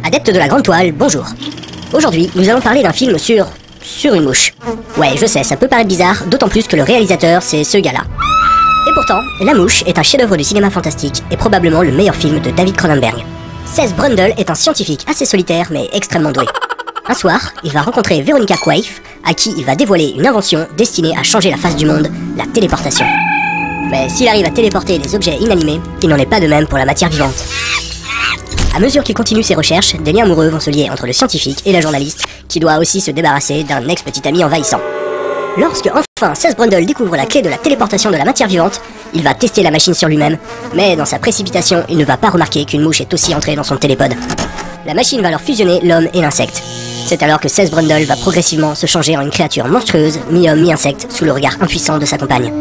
Adeptes de la grande toile, bonjour. Aujourd'hui, nous allons parler d'un film sur une mouche. Ouais, je sais, ça peut paraître bizarre, d'autant plus que le réalisateur, c'est ce gars-là. Et pourtant, La Mouche est un chef-d'œuvre du cinéma fantastique et probablement le meilleur film de David Cronenberg. Seth Brundle est un scientifique assez solitaire mais extrêmement doué. Un soir, il va rencontrer Veronica Quaife, à qui il va dévoiler une invention destinée à changer la face du monde, la téléportation. Mais s'il arrive à téléporter des objets inanimés, il n'en est pas de même pour la matière vivante. À mesure qu'il continue ses recherches, des liens amoureux vont se lier entre le scientifique et la journaliste, qui doit aussi se débarrasser d'un ex-petit ami envahissant. Lorsque enfin Seth Brundle découvre la clé de la téléportation de la matière vivante, il va tester la machine sur lui-même, mais dans sa précipitation, il ne va pas remarquer qu'une mouche est aussi entrée dans son télépode. La machine va alors fusionner l'homme et l'insecte. C'est alors que Seth Brundle va progressivement se changer en une créature monstrueuse, mi-homme, mi-insecte, sous le regard impuissant de sa compagne.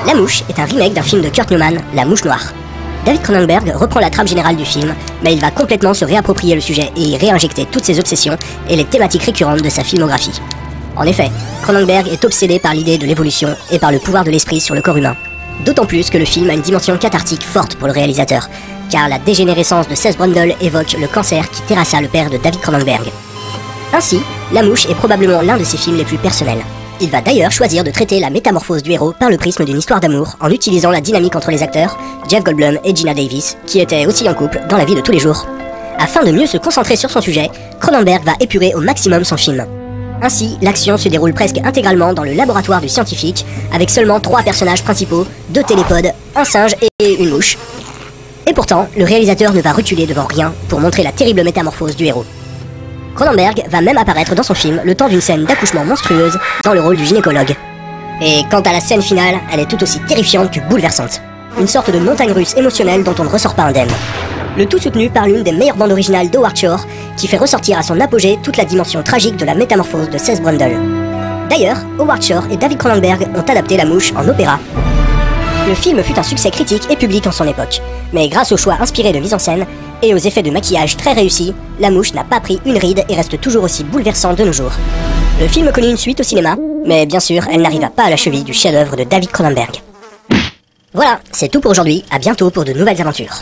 La Mouche est un remake d'un film de Kurt Neumann, La Mouche Noire. David Cronenberg reprend la trame générale du film, mais il va complètement se réapproprier le sujet et y réinjecter toutes ses obsessions et les thématiques récurrentes de sa filmographie. En effet, Cronenberg est obsédé par l'idée de l'évolution et par le pouvoir de l'esprit sur le corps humain. D'autant plus que le film a une dimension cathartique forte pour le réalisateur, car la dégénérescence de Seth Brundle évoque le cancer qui terrassa le père de David Cronenberg. Ainsi, La Mouche est probablement l'un de ses films les plus personnels. Il va d'ailleurs choisir de traiter la métamorphose du héros par le prisme d'une histoire d'amour en utilisant la dynamique entre les acteurs, Jeff Goldblum et Geena Davis, qui étaient aussi en couple dans la vie de tous les jours. Afin de mieux se concentrer sur son sujet, Cronenberg va épurer au maximum son film. Ainsi, l'action se déroule presque intégralement dans le laboratoire du scientifique, avec seulement 3 personnages principaux, 2 télépodes, un singe et une mouche. Et pourtant, le réalisateur ne va reculer devant rien pour montrer la terrible métamorphose du héros. Cronenberg va même apparaître dans son film le temps d'une scène d'accouchement monstrueuse dans le rôle du gynécologue. Et quant à la scène finale, elle est tout aussi terrifiante que bouleversante. Une sorte de montagne russe émotionnelle dont on ne ressort pas indemne. Le tout soutenu par l'une des meilleures bandes originales d'Howard Shore, qui fait ressortir à son apogée toute la dimension tragique de la métamorphose de Seth Brundle. D'ailleurs, Howard Shore et David Cronenberg ont adapté La Mouche en opéra. Le film fut un succès critique et public en son époque, mais grâce aux choix inspirés de mise en scène et aux effets de maquillage très réussis, La Mouche n'a pas pris une ride et reste toujours aussi bouleversant de nos jours. Le film connut une suite au cinéma, mais bien sûr, elle n'arriva pas à la cheville du chef-d'œuvre de David Cronenberg. Voilà, c'est tout pour aujourd'hui, à bientôt pour de nouvelles aventures.